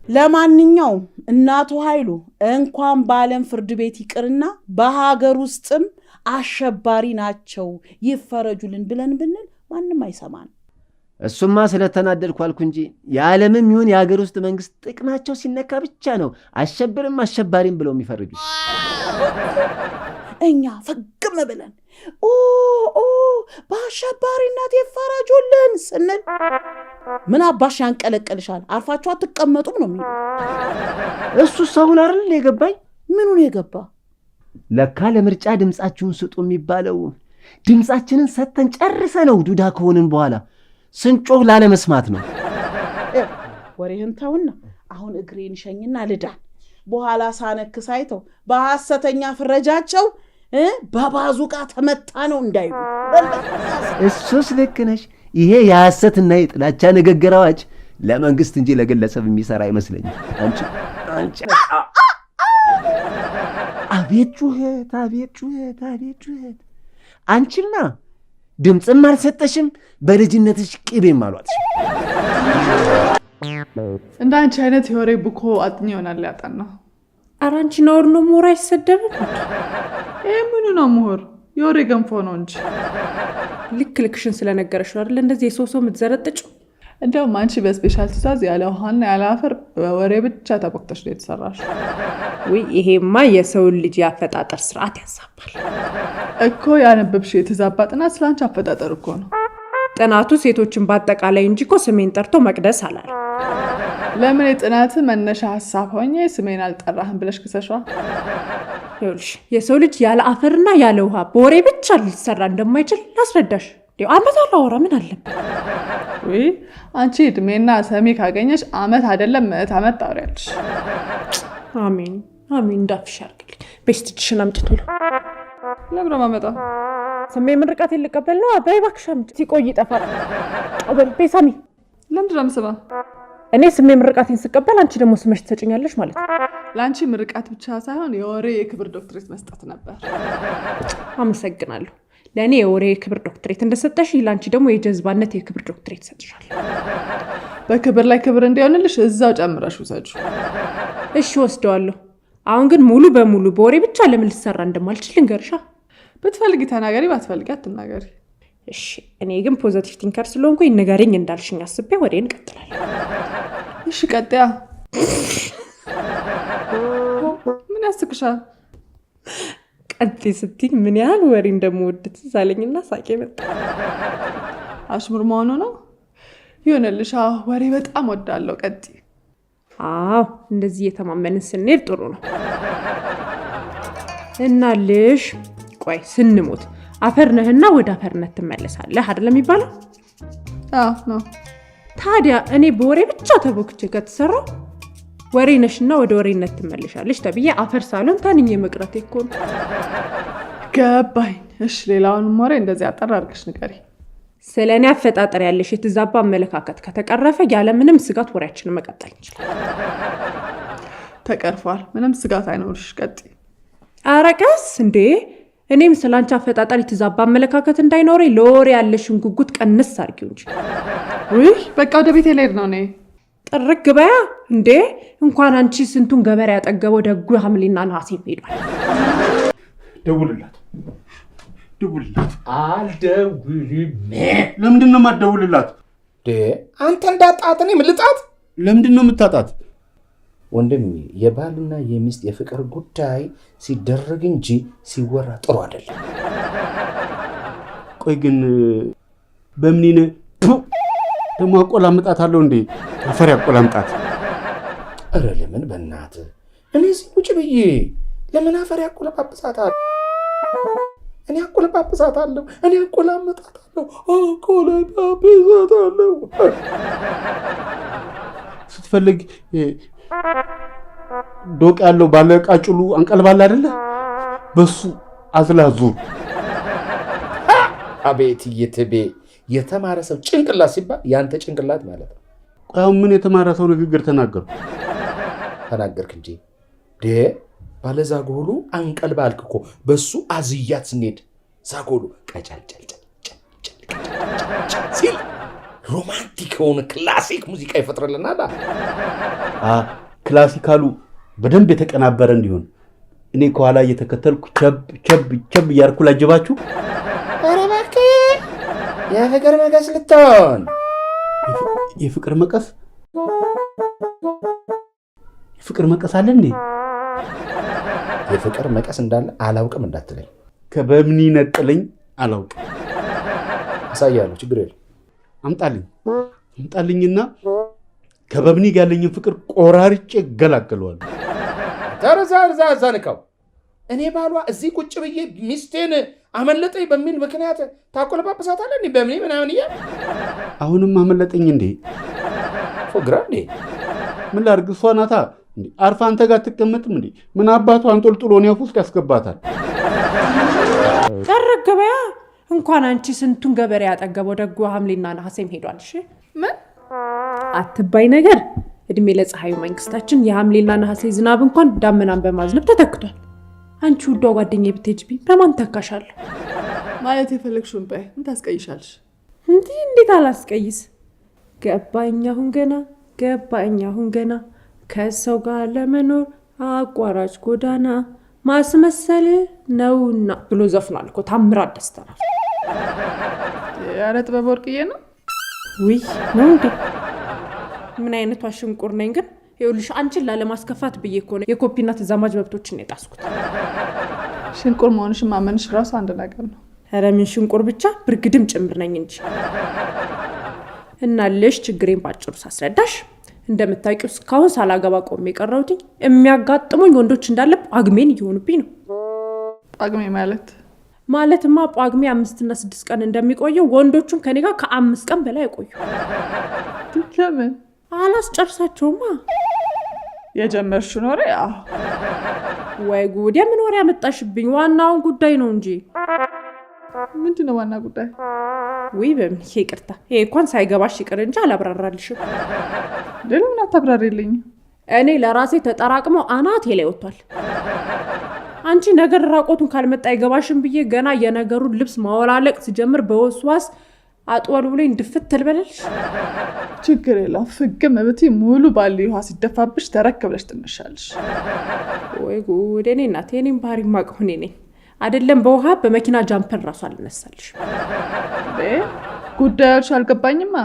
ለማንኛውም እናቱ ኃይሉ እንኳን ባለም ፍርድ ቤት ይቅርና በሀገር ውስጥም አሸባሪ ናቸው ይፈረጁልን ብለን ብንል ማንንም አይሰማን። እሱማ ስለተናደድኩ አልኩ እንጂ የዓለምም ይሁን የሀገር ውስጥ መንግስት ጥቅማቸው ሲነካ ብቻ ነው አሸባሪም ብለው የሚፈርጁ። እኛ ፈግም ብለን በአሸባሪነት ይፈረጁልን ስንል ምን አባሽ ያንቀለቀልሻል አርፋችሁ አትቀመጡም ነው የሚሉ። እሱ ሰውን አይደል የገባኝ? ምኑን የገባ? ለካ ለምርጫ ድምጻችሁን ስጡ የሚባለው ድምጻችንን ሰተን ጨርሰ ነው ዱዳ ከሆንን በኋላ ስንጮህ ላለመስማት ነው። ወሬህን ተውና አሁን እግሬን ሸኝና ልዳን። በኋላ ሳነክስ አይተው በሐሰተኛ ፍረጃቸው በባዙቃ ተመታ ነው እንዳይሉ። እሱስ ልክ ነሽ። ይሄ የሐሰትና የጥላቻ ንግግር አዋጅ ለመንግስት እንጂ ለግለሰብ የሚሰራ አይመስለኝም። አንቺ አቤት ጩኸት! አንቺና ድምጽም አልሰጠሽም፣ በልጅነትሽ ቅቤም አሏትሽ። እንደ አንቺ አይነት የወሬ ቡኮ አጥኝ ይሆናል ያጣን ነው። ኧረ አንቺ ነውር ነው ምሁር አይሰደብም። ይሄ ምኑ ነው ምሁር? የወሬ ገንፎ ነው እንጂ። ልክሽን ስለነገረሽ ነው አይደል እንደዚህ የሶሶ የምትዘረጥጭው? እንደውም አንቺ በስፔሻል ትዕዛዝ ያለ ውሃና ያለ አፈር በወሬ ብቻ ተቦክተሽ ነው የተሰራሽ። ወይ ይሄማ የሰውን ልጅ ያፈጣጠር ስርዓት ያሳባል እኮ። ያነበብሽ የተዛባ ጥናት ስላንቺ አፈጣጠር እኮ ነው። ጥናቱ ሴቶችን በአጠቃላይ እንጂ እኮ ስሜን ጠርቶ መቅደስ አላለ። ለምን የጥናት መነሻ ሐሳብ ሆኜ ስሜን አልጠራህም ብለሽ ክሰሽዋ? ይኸውልሽ የሰው ልጅ ያለ አፈርና ያለ ውሃ በወሬ ብቻ ሊሰራ እንደማይችል ላስረዳሽ። አመት አላወራ ምን አለበት? ወይ አንቺ እድሜና ሰሚ ካገኘሽ አመት አይደለም ምዕት አመት ታወሪያለሽ። አሜን እንዳፍሽ ያርግልኝ። በስትሽን አምጥቶ ለብሮ ማመጣ ስሜ ምርቃት ይልቀበል ነው። አባይ ባክሽ አምጥ ሲቆይ ይጠፋል። አበል በሳሚ ለምንድን ነው የምስባ? እኔ ስሜ ምርቃቴን ስቀበል አንቺ ደግሞ ስመሽ ትሰጪኛለሽ ማለት ነው። ላንቺ ምርቃት ብቻ ሳይሆን የወሬ የክብር ዶክትሬት መስጠት ነበር። አመሰግናለሁ። ለኔ የወሬ የክብር ዶክትሬት እንደሰጠሽ ላንቺ ደግሞ የጀዝባነት የክብር ዶክትሬት ሰጥሻለሁ። በክብር ላይ ክብር እንዲሆንልሽ እዛው ጨምረሽ ውሰጂ። እሺ ወስደዋለሁ። አሁን ግን ሙሉ በሙሉ በወሬ ብቻ ለምን ልሰራ እንደማልችል ልንገርሻ። ብትፈልጊ ተናገሪ፣ ባትፈልጊ አትናገሪ። እሺ እኔ ግን ፖዚቲቭ ቲንከር ስለሆንኩኝ ንገሪኝ እንዳልሽኝ አስቤ ወሬን እቀጥላለሁ። እሺ ቀጥያ። ምን ያስቅሻል? ቀጥ ስትይ ምን ያህል ወሬ እንደምወድ ትዝ አለኝና ሳቄ መጣ። አሽሙር መሆኑ ነው? ይሆንልሽ። ወሬ በጣም ወዳለሁ። ቀጥ። አዎ እንደዚህ የተማመንን ስንሄድ ጥሩ ነው። እናልሽ ቆይ ስንሞት አፈር ነህና ወደ አፈርነት ትመለሳለህ አይደለም የሚባለው? ነው። ታዲያ እኔ በወሬ ብቻ ተቦክቼ ከተሰራው ወሬ ነሽና ወደ ወሬነት ትመለሻለሽ ተብዬ አፈር ሳሎን ታንኝ መቅረት እኮ ነው። ገባኝ። እሺ ሌላውንም ወሬ እንደዚህ አጠር አድርገሽ ንገሪ። ስለኔ አፈጣጠር ያለሽ የተዛባ አመለካከት ከተቀረፈ ያለ ምንም ስጋት ወሬያችንን መቀጠል እንችላለን። ተቀርፏል። ምንም ስጋት አይኖርሽ። ቀጥ። አረቀስ እንዴ እኔም ስላንቺ አፈጣጠር የተዛባ አመለካከት እንዳይኖር ለወሬ ያለሽን ጉጉት ቀንስ አድርጊው እንጂ። ውይ በቃ ወደ ቤቴ ልሄድ ነው። እኔ ጥርግ በያ እንዴ። እንኳን አንቺ ስንቱን ገበሬ ያጠገበው ደጉ ሐምሌና ነሐሴ ሄዷል። ደውልላት። አልደውልም። ለምንድን ነው የማትደውልላት? አንተ እንዳጣት እኔ ምልጣት? ለምንድን ነው የምታጣት? ወንድም የባልና የሚስት የፍቅር ጉዳይ ሲደረግ እንጂ ሲወራ ጥሩ አይደለም። ቆይ ግን በምኒነ ደግሞ አቆላምጣታለሁ እንዴ? አፈር ያቆላምጣት። ኧረ ለምን በእናትህ እኔ እዚህ ቁጭ ብዬ ለምን አፈር ያቆላጳጳሳታለሁ? እኔ አቆላጳጳሳታለሁ። ስትፈልግ ዶቅ ያለው ባለ ቃጭሉ አንቀልባል አይደለ? በሱ አዝላዙ። አቤት ይትቤ የተማረ ሰው ጭንቅላት ሲባል ያንተ ጭንቅላት ማለት ነው። አሁን ምን የተማረ ሰው ንግግር ተናገርክ እንጂ ባለ ዛጎሉ አንቀልባልክ እኮ። በሱ አዝያት ስንሄድ ዛጎሉ ቀጫልጨልጨል ሲል ሮማንቲክ የሆነ ክላሲክ ሙዚቃ ይፈጥርልናል። ክላሲካሉ በደንብ የተቀናበረ እንዲሆን እኔ ከኋላ እየተከተልኩ ቸብ እያልኩ ላጀባችሁ። ኧረ እባክህ የፍቅር መቀስ ልትሆን። የፍቅር መቀስ አለ እንዴ? የፍቅር መቀስ እንዳለ አላውቅም እንዳትለኝ። ከበምኒ ነጥለኝ አላውቅም። አሳያለሁ፣ ችግር የለም። አምጣልኝና ከበምኒ ጋር ያለኝን ፍቅር ቆራርጬ ገላገለዋለሁ። ተረዛርዛ ንካው። እኔ ባሏ እዚህ ቁጭ ብዬ ሚስቴን አመለጠኝ በሚል ምክንያት ታቆለጳጵሳታለህ እንዴ? በምኒ ምናምን እያለ አሁንም አመለጠኝ እንዴ? ፎግራ እንዴ? ምን ላድርግ? እሷ ናታ እንዴ አርፋ አንተ ጋር አትቀመጥም እንዴ? ምን አባቱ አንጦልጥሎ እኔ አፍ ውስጥ ያስገባታል? ቀረ ገበያ እንኳን አንቺ ስንቱን ገበሬ ያጠገበው ደጉ ሐምሌና ነሐሴም ሄዷል። እሺ ምን አትባይ ነገር። እድሜ ለፀሐዩ መንግስታችን የሐምሌና ነሐሴ ዝናብ እንኳን ዳመናን በማዝነብ ተተክቷል። አንቺ ውዷ ጓደኛዬ ብትሄጂብኝ በማን ተካሻለሁ? ማለት የፈለግሽውን በይ። ምን ታስቀይሻለሽ? እንዴት አላስቀይስ? ገባኝ አሁን ገና ከሰው ጋር ለመኖር አቋራጭ ጎዳና ማስመሰል ነውና ብሎ ዘፍኗል እኮ ታምራት ደስታ ነው። ኧረ ጥበብ ወርቅዬ ነው። ውይ ነው እንዴ? ምን አይነቷ ሽንቁር ነኝ ግን። ይኸውልሽ አንቺን ላለማስከፋት ብዬ እኮ ነው የኮፒና ተዛማጅ መብቶችን የጣስኩት። ሽንቁር መሆንሽን ማመንሽ ራሱ አንድ ነገር ነው። ኧረ ምን ሽንቁር ብቻ ብርግድም ጭምር ነኝ እንጂ። እና ልሽ ችግሬን ባጭሩ ሳስረዳሽ እንደምታውቂው እስካሁን ሳላገባ ቆሜ የቀረሁት የሚያጋጥሙኝ ወንዶች እንዳለ ጳጉሜን እየሆኑብኝ ነው። ጳጉሜ ማለትማ ጳጉሜ 5 እና 6 ቀን እንደሚቆየው ወንዶቹን ከኔ ጋር ከ5 ቀን በላይ አይቆዩ። ለምን? አላስጨርሳቸውማ። የጀመርሽው ኖሬ? ወይ ጉድ! የምን ወሬ ያመጣሽብኝ? ዋናውን ጉዳይ ነው እንጂ። ምንድነው ዋና ጉዳይ? ወይ በምን ይቅርታ፣ ይሄ እንኳን ሳይገባሽ ይቅር እንጂ አላብራራልሽም። ለምን አታብራሪልኝ? እኔ ለራሴ ተጠራቅሞ አናቴ ላይ ወጥቷል። አንቺ ነገር ራቆቱን ካልመጣ አይገባሽም ብዬ ገና የነገሩን ልብስ ማወላለቅ ሲጀምር በወስዋስ አጥወል ብሎ እንድፍት ትልበለልሽ። ችግር የለም ፍግም ብትይ ሙሉ ባሊ ውሃ ሲደፋብሽ ተረክ ብለሽ ትነሻለሽ። ወይ ጉድ! እኔ እናቴ እኔም ባህሪ ማቀው እኔ ነኝ አይደለም። በውሃ በመኪና ጃምፐር ራሱ አልነሳልሽ። ጉዳዮች አልገባኝማ።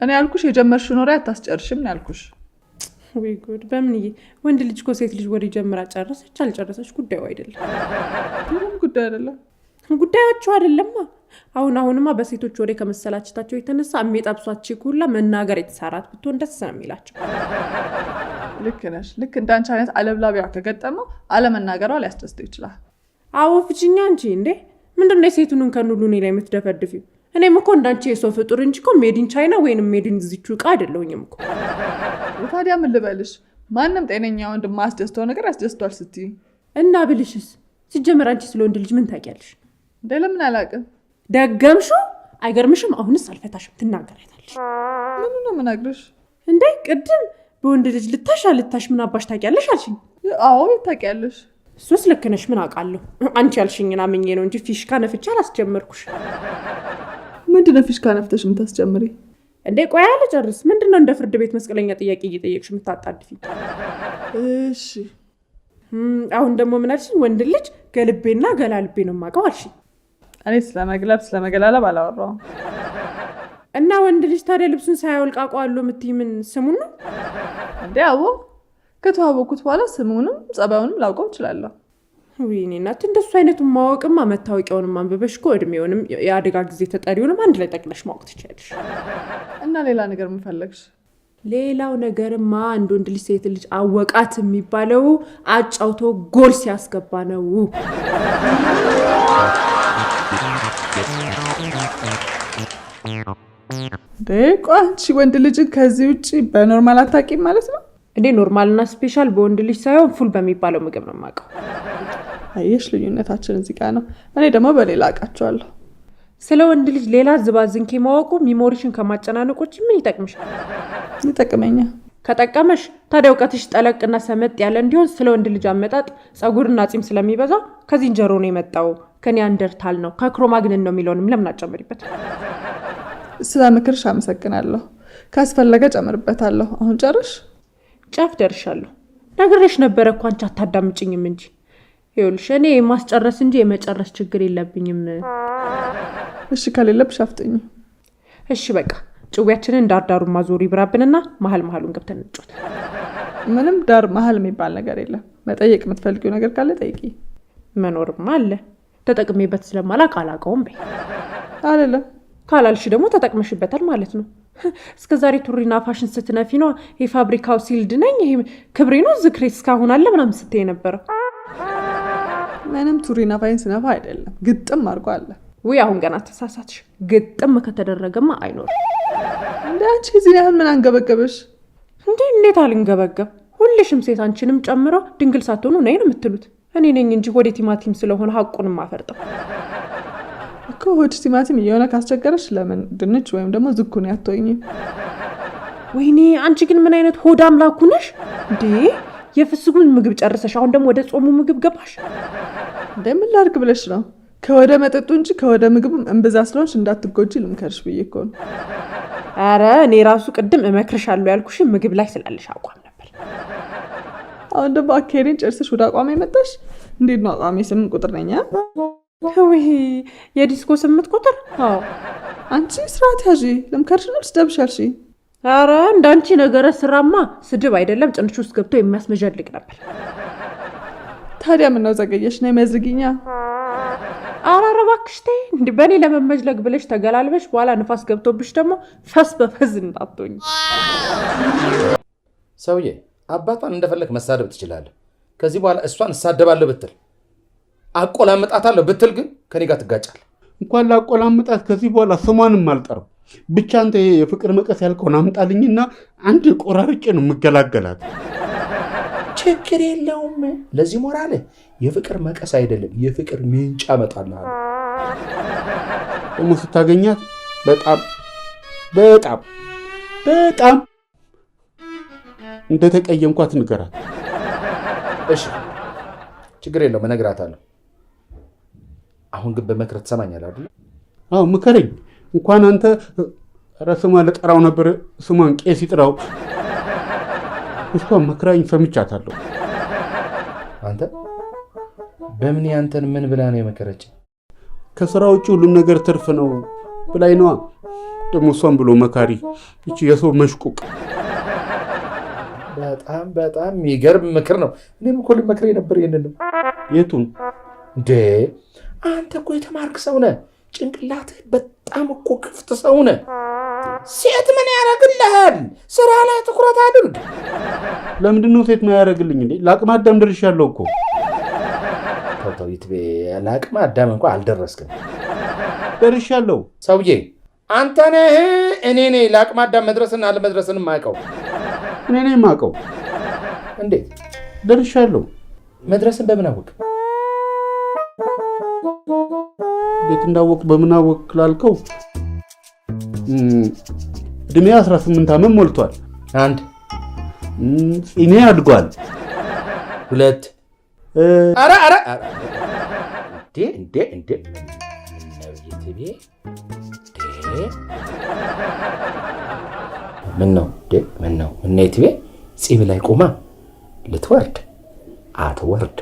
እኔ ያልኩሽ የጀመርሽ ኖሬ አታስጨርሽም ነው ያልኩሽ። ወይ ጉድ! በምን ወንድ ልጅ እኮ ሴት ልጅ ወሬ ጀምራ ጨረሰች አልጨረሰች ጉዳዩ አይደለም። ምንም ጉዳይ አይደለም። ጉዳዮቹ አይደለማ። አሁንማ በሴቶች ወሬ ከመሰላቸታቸው የተነሳ የሚጠብሷት ቺኩላ መናገር የተሳራት ብትሆን ደስ ነው የሚላቸው። ልክ ነሽ። ልክ እንዳንቺ አይነት አለብላቢያ ከገጠመው አለመናገሯ ሊያስደስተው ይችላል። አዎ ፍቺኛ እንጂ እንዴ! ምንድነው የሴቱን ከኑሉ እኔ ላይ የምትደፈድፊው? እኔም እኮ እንዳንቺ የሰው ፍጡር እንጂ እኮ ሜዲን ቻይና ወይንም ሜዲን እዚቹ ዕቃ አይደለሁኝም እኮ። ታዲያ ምን ልበልሽ? ማንም ጤነኛ ወንድ ማስደስተው ነገር ያስደስቷል ስትይ እና ብልሽስ? ሲጀመር አንቺ ስለ ወንድ ልጅ ምን ታውቂያለሽ? እንዴ ለምን አላውቅም? ደገምሽው? አይገርምሽም? አሁንስ አልፈታሽም፣ ትናገሪያታለሽ። ምን ነው የምናግርሽ? እንዴ ቅድም በወንድ ልጅ ልታሽ ምን አባሽ ታውቂያለሽ አልሽኝ? አዎ ታውቂያለሽ። እሱስ ልክ ነሽ። ምን አውቃለሁ? አንቺ ያልሽኝን አምኜ ነው እንጂ ፊሽካ ነፍቼ አላስጀመርኩሽ። ምንድነው ፊሽካ ነፍተሽ የምታስጀምሪ? እንዴ ቆይ አልጨርስ። ምንድነው እንደ ፍርድ ቤት መስቀለኛ ጥያቄ እየጠየቅሽ የምታጣድፊ? እሺ አሁን ደግሞ ምን አልሽኝ? ወንድ ልጅ ገልቤና ገላልቤ ነው የማውቀው አልሽኝ። እኔ ስለመገላለብ አላወራሁም። እና ወንድ ልጅ ታዲያ ልብሱን ሳያወልቅ አውቀዋለሁ የምትይ ምን ስሙን ነው እንዴ? አዎ ከተዋወቁት በኋላ ስሙንም ጸባዩንም ላውቀው እችላለሁ። ወይኔ እናት፣ እንደሱ አይነቱን ማወቅማ መታወቂያውንም አንብበሽ እኮ እድሜውንም የአደጋ ጊዜ ተጠሪውንም አንድ ላይ ጠቅለሽ ማወቅ ትችላለሽ። እና ሌላ ነገር ምን ፈለግሽ? ሌላው ነገርማ አንድ ወንድ ልጅ ሴት ልጅ አወቃት የሚባለው አጫውቶ ጎል ሲያስገባ ነው። አንቺ ወንድ ልጅን ከዚህ ውጭ በኖርማል አታውቂም ማለት ነው? እንዴ ኖርማልና ስፔሻል በወንድ ልጅ ሳይሆን ፉል በሚባለው ምግብ ነው የማውቀው። አየሽ ልዩነታችን እዚህ ጋር ነው። እኔ ደግሞ በሌላ አውቃቸዋለሁ። ስለ ወንድ ልጅ ሌላ ዝባዝንኬ ማወቁ ሚሞሪሽን ከማጨናነቆች ምን ይጠቅምሻል? ይጠቅመኛል። ከጠቀመሽ ታዲያ እውቀትሽ ጠለቅና ሰመጥ ያለ እንዲሆን ስለ ወንድ ልጅ አመጣጥ ጸጉርና ጺም ስለሚበዛ ከዝንጀሮ ነው የመጣው፣ ከኒያንደርታል ነው፣ ከክሮማግንን ነው የሚለውንም ለምን አጨምሪበት? ስለ ምክርሽ አመሰግናለሁ። ካስፈለገ ጨምርበታለሁ። አሁን ጨርሽ? ጫፍ ደርሻለሁ። ነግሬሽ ነበረ እኮ አንቺ አታዳምጪኝም እንጂ። ይኸውልሽ እኔ የማስጨረስ እንጂ የመጨረስ ችግር የለብኝም። እሺ ከሌለብሽ አፍጥኝ። እሺ በቃ ጭዊያችንን ዳርዳሩን ማዞር ይብራብንና መሀሉን ገብተን እንጫወት። ምንም ዳር መሀል የሚባል ነገር የለም። መጠየቅ የምትፈልጊው ነገር ካለ ጠይቂ። መኖርማ አለ። ተጠቅሜበት ስለማላውቅ አላውቀውም በይ። አይደለም ካላልሽ ደግሞ ተጠቅመሽበታል ማለት ነው። እስከዛሬ ቱሪና ፋሽን ስትነፊ ነው የፋብሪካው ሲልድ ነኝ ይሄ ክብሬ ነው ዝክሬ እስካሁን አለ ምናምን ስትይ ነበረው። ምንም ቱሪና ፋሽን ስነፋ አይደለም ግጥም አድርጎ አለ። ወይ አሁን ገና ተሳሳትሽ። ግጥም ከተደረገማ አይኖርም። እንዴ አንቺ እዚህ ያህል ምን አንገበገበሽ እንዴ? እንዴት አልንገበገብ? ሁልሽም ሴት አንቺንም ጨምሮ ድንግል ሳትሆኑ ነይ ነው የምትሉት። እኔ ነኝ እንጂ ሆዴ ቲማቲም ስለሆነ ሐቁንም ማፈርጠው እኮ። ሆድ ቲማቲም እየሆነ ካስቸገረሽ ለምን ድንች ወይም ደግሞ ዝኩኒ አትወኝም? ወይኔ አንቺ ግን ምን አይነት ሆድ አምላኩ ነሽ እንዴ? የፍስጉን ምግብ ጨርሰሽ አሁን ደግሞ ወደ ጾሙ ምግብ ገባሽ። እንደምን ላድርግ ብለሽ ነው? ከወደ መጠጡ እንጂ ከወደ ምግቡም እንብዛ ስለሆንሽ እንዳትጎጂ ልምከርሽ ብዬ እኮ ነው። አረ እኔ ራሱ ቅድም እመክርሻለሁ ያልኩሽ ምግብ ላይ ስላለሽ አቋም ነበር። አሁን ደግሞ አካሄዴን ጨርሰሽ ወደ አቋም የመጣሽ። እንዴት ነው አቋሜ? 8 ቁጥር ነኝ። ወይ የዲስኮ 8 ቁጥር? አዎ አንቺ ስርዓት ያዢ። ልምከርሽ ነው ስደብሻልሽ? አረ እንዳንቺ ነገረ ስራማ ስድብ አይደለም ጭንሽ ውስጥ ገብቶ የሚያስመጀልቅ ነበር። ታዲያ ምን ነው ዘገየሽ? ነው መዝግኛ። አረ እባክሽ ተይ። እንዴ በኔ ለመመጅለግ ብለሽ ተገላልበሽ በኋላ ንፋስ ገብቶብሽ ደግሞ ፈስ በፈዝ እንዳትሆኝ። ሰውዬ አባቷን እንደፈለክ መሳደብ ትችላለህ። ከዚህ በኋላ እሷን እሳደባለሁ ብትል አቆላምጣታለሁ ብትል ግን ከኔ ጋር ትጋጫለህ። እንኳን ላቆላምጣት ከዚህ በኋላ ስሟንም አልጠራም። ብቻ አንተ ይሄ የፍቅር መቀስ ያልከውን አምጣልኝና አንድ ቆራርጬ ነው የምገላገላት። ችግር የለውም። ለዚህ ሞራል የፍቅር መቀስ አይደለም የፍቅር ምንጭ አመጣልሃለሁ። ደግሞ ስታገኛት በጣም በጣም በጣም እንደተቀየምኳት ንገራት። እሺ ችግር የለውም እነግራታለሁ። አሁን ግን በመክረት ትሰማኛለህ አይደል? አዎ ምከረኝ። እንኳን አንተ ስሟን ልጠራው ነበር ስሟን ቄስ ይጥራው። እሷን መክራኝ ሰምቻታለሁ። አንተ በምን ያንተን ምን ብላ ነው የመከረች? ከስራ ውጭ ሁሉም ነገር ትርፍ ነው ብላኝ ነዋ። ደግሞ እሷን ብሎ መካሪ እቺ የሰው መሽቁቅ። በጣም የሚገርም ምክር ነው። እኔም እኮ ልመክሬ ነበር ይሄንን ነው። የቱን እንዴ? አንተ እኮ የተማርክ ሰው ነህ። ጭንቅላትህ በጣም እኮ ክፍት ሰው ነህ። ሴት ምን ያደርግልሃል? ስራ ላይ ትኩረት አድርግ። ለምንድን ነው ሴት ማያደርግልኝ እንዴ? ለአቅመ አዳም ደርሻለሁ እኮ። ተው ይትቤ፣ ለአቅመ አዳም እንኳን አልደረስክም። ደርሻለሁ። ሰውዬ አንተ ነህ እኔ ነኝ ለአቅመ አዳም መድረስና አለመድረስን የማውቀው? እኔ ነኝ የማውቀው። እንዴት ደርሻለሁ? መድረስን በምን አወቅ? እንዴት እንዳወቅ በምን አወቅ ላልከው እድሜ 18 ዓመት ሞልቷል። አንድ ጺሜ አድጓል። ሁለት አረ እንዴ ምን ነው ይትቤ ጺም ላይ ቆማ ልትወርድ አትወርድ።